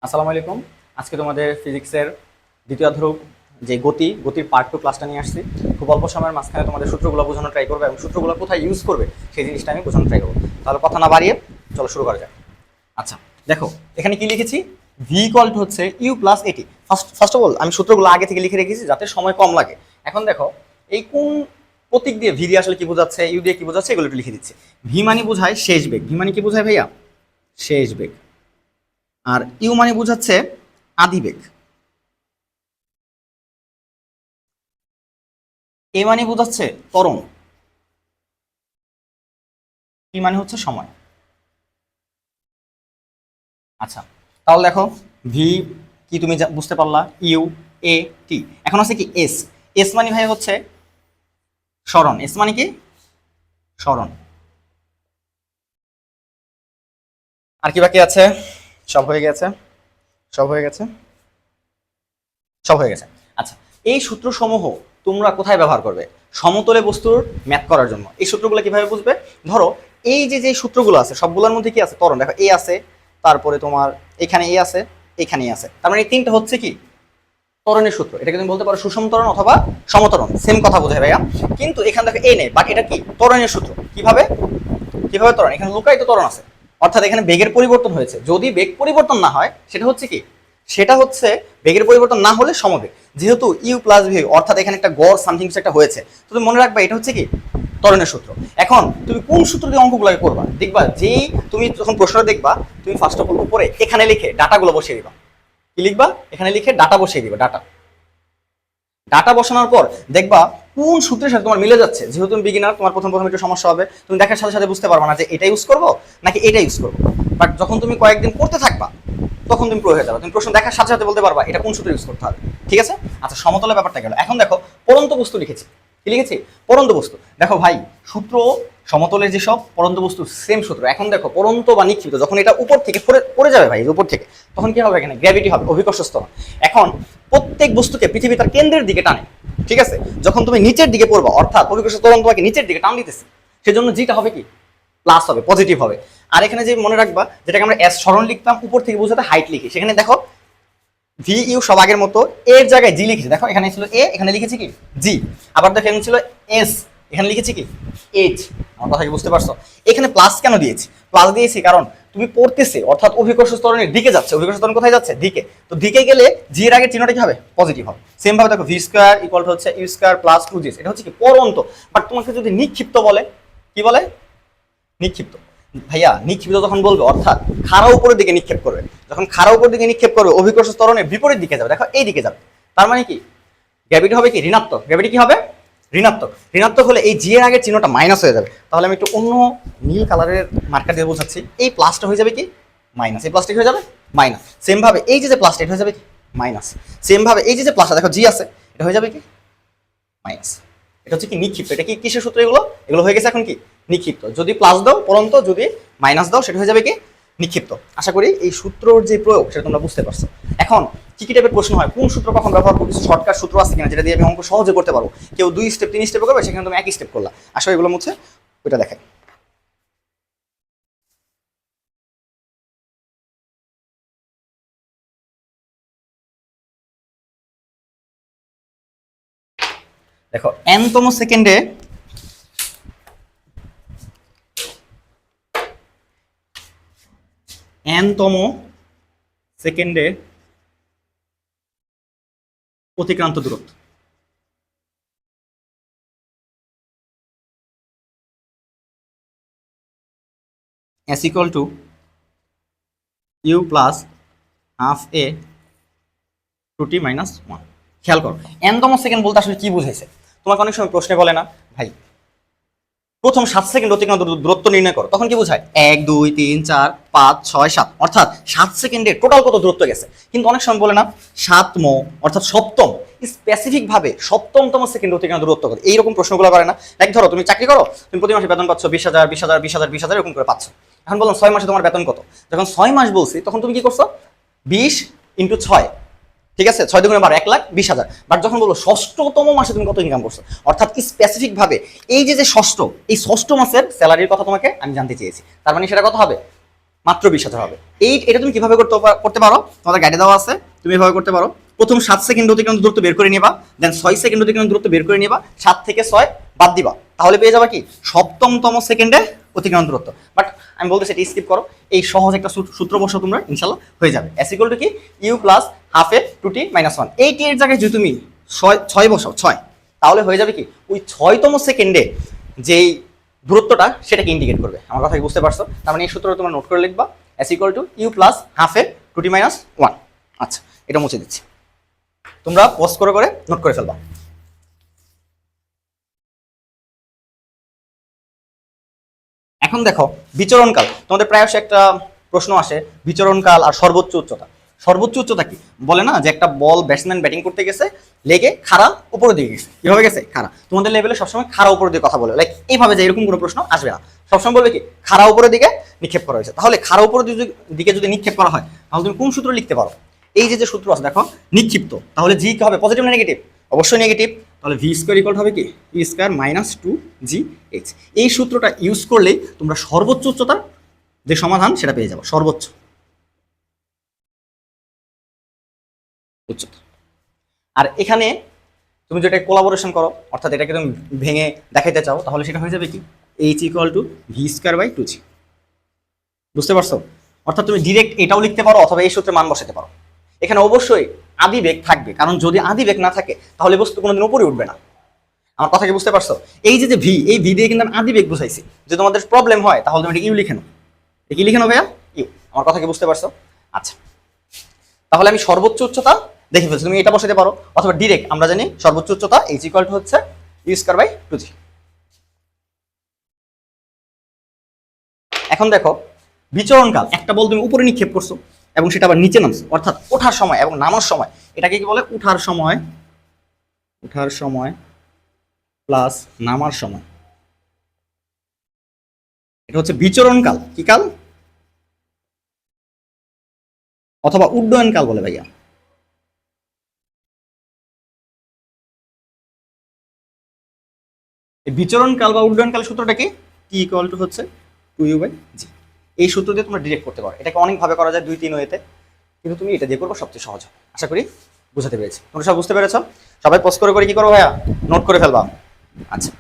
আসসালামু আলাইকুম। আজকে তোমাদের ফিজিক্সের দ্বিতীয় অধ্যায় যে গতির পার্ট 2 ক্লাসটা নিয়ে আসছি। খুব অল্প সময়ের মাঝখানে তোমাদের সূত্রগুলো বোঝানো ট্রাই করবে এবং সূত্রগুলো কোথায় ইউজ করবে সেই জিনিসটা আমি বোঝানো ট্রাই করবো। তাহলে কথা না বাড়িয়ে চলো শুরু করা যাক। আচ্ছা, দেখো এখানে কি লিখেছি, ভি ইকুয়াল টু হচ্ছে ইউ প্লাস এটি। ফার্স্ট অফ অল আমি সূত্রগুলো আগে থেকে লিখে রেখেছি যাতে সময় কম লাগে। এখন দেখো এই কোন প্রতীক দিয়ে ভি দিয়ে আসলে কি বোঝাচ্ছে, ইউ দিয়ে কি বোঝাচ্ছে, এগুলো একটু লিখে দিচ্ছি। ভি মানে বোঝায় শেষ বেগ। ভি মানে কি বোঝায় ভাইয়া? শেষ বেগ। আর ইউ মানে বোঝাচ্ছে আদি বেগ। এ মানে বোঝাচ্ছে ত্বরণ। টি মানে হচ্ছে সময়। আচ্ছা, তাহলে দেখো ভি কি তুমি বুঝতে পারলা, ইউ, এ, টি। এখন আছে কি এস। এস মানে ভাই হচ্ছে সরণ। এস মানে কি? সরণ। আর কি বাকি আছে? সব হয়ে গেছে, সব হয়ে গেছে, সব হয়ে গেছে। আচ্ছা, এই সূত্রসমূহ তোমরা কোথায় ব্যবহার করবে? সমতলে বস্তুর ম্যাথ করার জন্য। এই সূত্রগুলো কিভাবে বুঝবে? ধরো এই যে সূত্রগুলো আছে সবগুলোর মধ্যে কি আছে? ত্বরণ। দেখো এ আছে, তারপরে তোমার এখানে এ আছে, এখানে এ আছে, তার মানে এই তিনটা হচ্ছে কি ত্বরণের সূত্র। এটাকে তুমি বলতে পারো সুষম ত্বরণ অথবা সমত্বরণ, সেম কথা বোঝায় ভাইয়া। কিন্তু এখানে দেখো এ নেই, বাট এটা কি ত্বরণের সূত্র। কিভাবে কিভাবে ত্বরণ? এখানে লুকায়িত ত্বরণ আছে, অর্থাৎ এখানে বেগের পরিবর্তন হয়েছে। যদি বেগ পরিবর্তন না হয় সেটা হচ্ছে কি, সেটা হচ্ছে বেগের পরিবর্তন না হলে সমবেগ। যেহেতু ইউ প্লাস ভি অর্থাৎ এখানে একটা গড় সামথিং একটা হয়েছে, তো তুমি মনে রাখবা এটা হচ্ছে কি ত্বরণের সূত্র। এখন তুমি কোন সূত্র দিয়ে অঙ্কগুলোকে করবা দেখবা, যেই তুমি যখন প্রশ্নটা দেখবা তুমি ফার্স্ট অফ অল উপরে এখানে লিখে ডাটাগুলো বসিয়ে দিবা। কি লিখবা? এখানে লিখে ডাটা বসিয়ে দিবা। ডাটা ডাটা বসানোর পর দেখবা কোন সূত্রের সাথে তোমার মিলে যাচ্ছে। যেহেতু তুমি বিগিনার, তোমার প্রথম প্রথম একটু সমস্যা হবে, তুমি দেখার সাথে সাথে বুঝতে পারবা না যে এটা ইউজ করবো নাকি এটা ইউজ করবো। বাট যখন তুমি কয়েকদিন করতে থাকবা তখন তুমি প্রয়োগ হয়ে যাবে, তুমি প্রশ্ন দেখার সাথে সাথে বলতে পারবা এটা কোন সূত্র ইউজ করতে হবে। ঠিক আছে? আচ্ছা, সমতলের ব্যাপারটা গেল। এখন দেখো পরন্ত বস্তু লিখেছি। কি লিখেছি? পরন্ত বস্তু। দেখো ভাই সূত্র সমতলের যেসব পরন্ত বস্তু সেম সূত্র। এখন দেখো পরন্ত বা নিক্ষিপ্ত যখন এটা উপর থেকে পড়ে যাবে ভাই উপর থেকে, তখন কি হবে? এখানে গ্র্যাভিটি হবে, অভিকর্ষ স্তর। এখন প্রত্যেক বস্তুকে পৃথিবী তার কেন্দ্রের দিকে টানে। ঠিক আছে? যখন তুমি নিচের দিকে পড়বা অর্থাৎ অভিকর্ষ ত্বরণ তোমাকে নিচের দিকে টান দিতেছে, সেজন্য জিটা হবে কি প্লাস হবে, পজিটিভ হবে। আর এখানে যে মনে রাখবা যেটাকে আমরা এস সরণ লিখতাম উপর থেকে বোঝাতে হাইট লিখি, সেখানে দেখো ভি ইউ সব আগের মতো, এর জায়গায় জি লিখেছি। দেখো এখানে ছিল এ, এখানে লিখেছি কি জি। আবার দেখো এখানে ছিল এস, এখানে লিখেছি কি এইচ। আমার কথা কি বুঝতে পারছো? এখানে প্লাস কেন দিয়েছি? প্লাস দিয়েছি কারণ তুমি পড়তেছে অর্থাৎ অভিকর্ষ ত্বরণের দিকে যাচ্ছে। অভিকর্ষ ত্বরণ কোথায় যাচ্ছে? দিকে। তো দিকে গেলে জি এর আগে চিহ্নটা কি হবে? পজিটিভ হবে। সেম ভাবে দেখো ভি স্কয়ার ইকুয়াল টু হচ্ছে ইউ স্কয়ার প্লাস 2জি। এটা হচ্ছে কি পরন্ত। বাট তোমাকে যদি নিক্ষিপ্ত বলে, কি বলে? নিক্ষিপ্ত। ভাইয়া নিক্ষিপ্ত যখন বলবে অর্থাৎ খাড়া উপরের দিকে নিক্ষেপ করবে। যখন খাড়া উপরের দিকে নিক্ষেপ করবে অভিকর্ষ ত্বরণের বিপরীত দিকে যাবে। দেখো এই দিকে যাবে, তার মানে কি গ্র্যাভিটি হবে কি ঋণাত্মক। গ্র্যাভিটি কি হবে? ঋণাত্মক। ঋণাত্মক হলে এই জি এর আগের চিহ্নটা মাইনাস হয়ে যাবে। তাহলে আমি একটু অন্য নীল কালারের মার্কার দিয়ে বোঝাচ্ছি। এই প্লাসটা হয়ে যাবে কি মাইনাস, এই প্লাসটা হয়ে যাবে মাইনাস। সেম ভাবে এই যে প্লাসটা এটা হয়ে যাবে কি মাইনাস। সেম ভাবে এই যে প্লাসটা দেখো জি আছে, এটা হয়ে যাবে কি মাইনাস। এটা হচ্ছে কি নিক্ষিপ্ত। এটা কি কিসের সূত্র? এগুলো এগুলো হয়ে গেছে এখন কি নিক্ষিপ্ত। যদি প্লাস দাও পরন্ত, যদি মাইনাস দাও সেটা হয়ে যাবে কি নিক্ষিপ্ত। আশা করি এই সূত্রর যে প্রয়োগ সেটা তোমরা বুঝতে পারছো। এখন কি কি টাইপের প্রশ্ন হয়, কোন সূত্র কখন ব্যবহার করবো, কিছু শর্টকাট সূত্র আছে কিনা যেটা দিয়ে আমি অঙ্ক সহজে করতে পারবো। কেউ 2 স্টেপ 3 স্টেপ করবে, সেখানে তুমি একই স্টেপ করলা। আসলে এগুলো হচ্ছে ওইটা দেখেন। দেখো এনতম সেকেন্ডে এনতম সেকেন্ডে অতিক্রান্ত দূরত্ব s equal to u plus half a two t minus 1। খেয়াল করো এনতম সেকেন্ড বলতে আসলে কি বুঝাইছে। তোমাকে অনেক সময় প্রশ্নে বলে না ভাই প্রথম 7 সেকেন্ড অতিক্রান্ত দূরত্ব নির্ণয় করো, তখন কি বোঝায় 1 2 3 4 5 6 7, অর্থাৎ 7 সেকেন্ডে টোটাল কত দূরত্ব গেছে। কিন্তু অনেক সময় বলে না 7ম অর্থাৎ সপ্তম, স্পেসিফিক ভাবে সপ্তমতম সেকেন্ড অতিক্রান্ত দূরত্ব কত। এইরকম প্রশ্নগুলো করে না। লাইক ধরো তুমি চাকরি করো, তুমি প্রতি মাসে বেতন পাচ্ছ 20,000 20,000 20,000 20,000 এরকম করে পাচ্ছ। এখন বললাম 6 মাসে তোমার বেতন কত। যখন 6 মাস বলছি তখন তুমি কি করছো 20 × 6, ঠিক আছে 6 দুগুণে 12, 1,20,000। বাট যখন বলবো ষষ্ঠতম মাসে তুমি কত ইনকাম করছো, অর্থাৎ স্পেসিফিক ভাবে এই যে ষষ্ঠ, এই ষষ্ঠ মাসের স্যালারির কথা তোমাকে আমি জানতে চেয়েছি, তার মানে সেটা কত হবে মাত্র 20,000 হবে। এটা তুমি কিভাবে করতে পারো, তোমাদের গাইডে দেওয়া আছে, তুমি এভাবে করতে পারো। প্রথম 7 সেকেন্ড অতিক্রান্ত দূরত্ব বের করে নিবা, দেন 6 সেকেন্ড অতিক্রান্ত দূরত্ব বের করে নিবা, 7 থেকে 6 বাদ দিবা, তাহলে পেয়ে যাবা কি সপ্তমতম সেকেন্ডে অতিক্রান্ত দূরত্ব। বাট আমি বলতেছি এটা স্কিপ করো, এই সহজ একটা সূত্র বসাও তোমরা, ইনশাআল্লাহ হয়ে যাবে। s = কি u প্লাস হাফ এ 2t - 1। এই টি এর জায়গায় যদি তুমি 6 বসাও, 6, তাহলে হয়ে যাবে কি ওই 6তম সেকেন্ডে যেই দূরত্বটা সেটাকে ইন্ডিকেট করবে। আমার কথা কি বুঝতে পারছো? তার মানে এই সূত্রটা তোমরা নোট করে লিখবা, s = u প্লাস হাফ এ 2t - 1। আচ্ছা, এটা মুছে দিচ্ছি, তোমরা পজ করে করে নোট করে ফেলবা। এখন দেখো বিচরণকাল, তোমাদের প্রায়শই একটা প্রশ্ন আসে, বিচরণকাল আর সর্বোচ্চ উচ্চতা। সর্বোচ্চ উচ্চতা কি বলে না, যে একটা বল ব্যাটসম্যান ব্যাটিং করতে গেছে, লেগে খাড়া উপরের দিকে গেছে, কিভাবে গেছে খাড়া। তোমাদের লেভেলে সবসময় খাড়া উপরের দিকে কথা বলে, লাইক এইভাবে যে এরকম কোনো প্রশ্ন আসবে না, সবসময় বলবে কি খাড়া উপরের দিকে নিক্ষেপ করা হয়েছে। তাহলে খাড়া উপরের দিকে যদি নিক্ষেপ করা হয়, তাহলে তুমি কোন সূত্র লিখতে পারো? এই যে সূত্র আছে দেখো, নিক্ষিপ্ত, তাহলে জি কি হবে, পজিটিভ না নেগেটিভ? অবশ্যই নেগেটিভ। তাহলে v² হবে কি e² - 2gh। এই সূত্রটা ইউজ করলেই তোমরা সর্বোচ্চ উচ্চতার যে সমাধান সেটা পেয়ে যাবো, সর্বোচ্চ উচ্চতা। আর এখানে তুমি যেটা কোলাবোরেশন করো, অর্থাৎ এটাকে তুমি ভেঙে দেখাইতে চাও, তাহলে সেটা হয়ে যাবে কি h = v² / 2g। বুঝতে পারছো? অর্থাৎ তুমি ডিরেক্ট এটাও লিখতে পারো, অথবা এই সূত্রে মান বসাতে পারো। এখানে অবশ্যই আদি বেগ থাকবে, কারণ যদি আদি বেগ না থাকে তাহলে বস্তু কোনোদিন উপরে উঠবে না। আমার কথা কি বুঝতে পারছো? এই যে ভি, এই ভি দিয়ে কিন্তু আমি আদি বেগ বুঝাইছি। যদি তোমাদের প্রবলেম হয় তাহলে তুমি ইউ লিখে নাও, কি লিখে নাও ভাইয়া, ইউ। আমার কথা কি বুঝতে পারছো? আচ্ছা, তাহলে আমি সর্বোচ্চ উচ্চতা দেখে ফেলছি, তুমি এটা বসাতে পারো, অথবা ডিরেক্ট আমরা জানি সর্বোচ্চ উচ্চতা h = হচ্ছে u² / 2g। এখন দেখো বিচরণকাল, একটা বল তুমি উপরে নিক্ষেপ করছো এবং সেটা আবার নিচে নামছে, অর্থাৎ ওঠার সময় এবং নামার সময়, এটাকে কি বলে উঠার সময় প্লাস নামার সময়, এটা হচ্ছে বিচরণকাল। কি কাল? অথবা উড্ডয়ন কাল বলে ভাইয়া। এই বিচরণ কাল বা উড্ডয়ন কাল সূত্রটা কি t = হচ্ছে 2u/g। এই সূত্র দিয়ে তোমরা ডিরেক্ট করতে পারো। এটাকে অনেকভাবে করা যায়, 2-3 ওয়েতে, কিন্তু তুমি এটা দিয়ে করবো সবচেয়ে সহজ। আশা করি বুঝাতে পেরেছি। তোমরা সব বুঝতে পেরেছো? সবাই পোস্ট করে করে কি করবো ভাইয়া, নোট করে ফেলবা। আচ্ছা।